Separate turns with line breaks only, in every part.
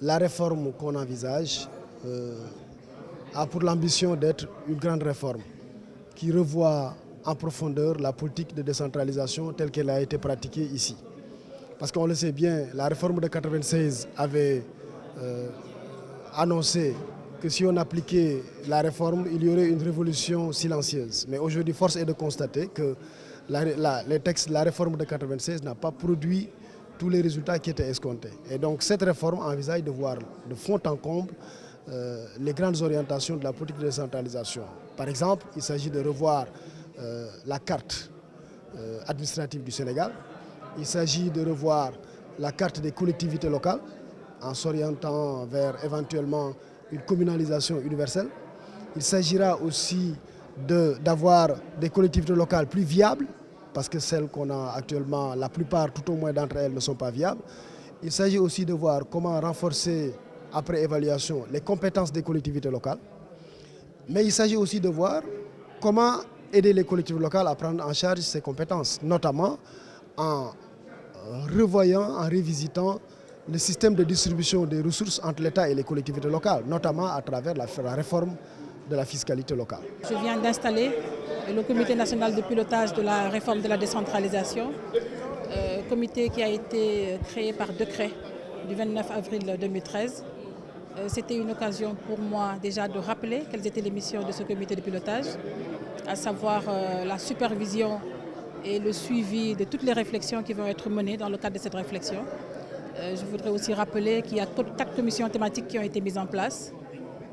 La réforme qu'on envisage a pour l'ambition d'être une grande réforme qui revoit en profondeur la politique de décentralisation telle qu'elle a été pratiquée ici. Parce qu'on le sait bien, la réforme de 1996 avait annoncé que si on appliquait la réforme, il y aurait une révolution silencieuse. Mais aujourd'hui, force est de constater que les textes de la réforme de 1996 n'ont pas produit tous les résultats qui étaient escomptés. Et donc cette réforme envisage de voir de fond en comble les grandes orientations de la politique de décentralisation. Par exemple, il s'agit de revoir la carte administrative du Sénégal. Il s'agit de revoir la carte des collectivités locales en s'orientant vers éventuellement une communalisation universelle. Il s'agira aussi d'avoir des collectivités locales plus viables, parce que celles qu'on a actuellement, la plupart, tout au moins d'entre elles, ne sont pas viables. Il s'agit aussi de voir comment renforcer, après évaluation, les compétences des collectivités locales. Mais il s'agit aussi de voir comment aider les collectivités locales à prendre en charge ces compétences, notamment en revoyant, en révisitant le système de distribution des ressources entre l'État et les collectivités locales, notamment à travers la réforme de la fiscalité locale.
Je viens d'installer le comité national de pilotage de la réforme de la décentralisation, comité qui a été créé par décret du 29 avril 2013. C'était une occasion pour moi déjà de rappeler quelles étaient les missions de ce comité de pilotage, à savoir la supervision et le suivi de toutes les réflexions qui vont être menées dans le cadre de cette réflexion. Je voudrais aussi rappeler qu'il y a 4 commissions thématiques qui ont été mises en place.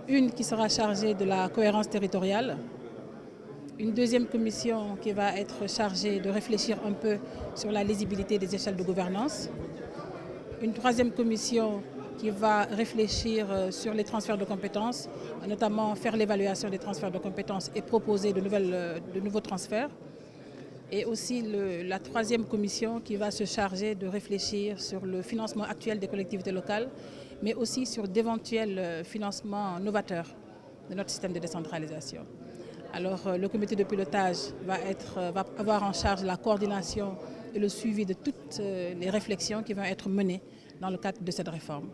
Une qui sera chargée de la cohérence territoriale, une deuxième commission qui va être chargée de réfléchir un peu sur la lisibilité des échelles de gouvernance, une troisième commission qui va réfléchir sur les transferts de compétences, notamment faire l'évaluation des transferts de compétences et proposer de nouveaux transferts. Et aussi la troisième commission qui va se charger de réfléchir sur le financement actuel des collectivités locales, mais aussi sur d'éventuels financements novateurs de notre système de décentralisation. Alors le comité de pilotage va avoir en charge la coordination et le suivi de toutes les réflexions qui vont être menées dans le cadre de cette réforme.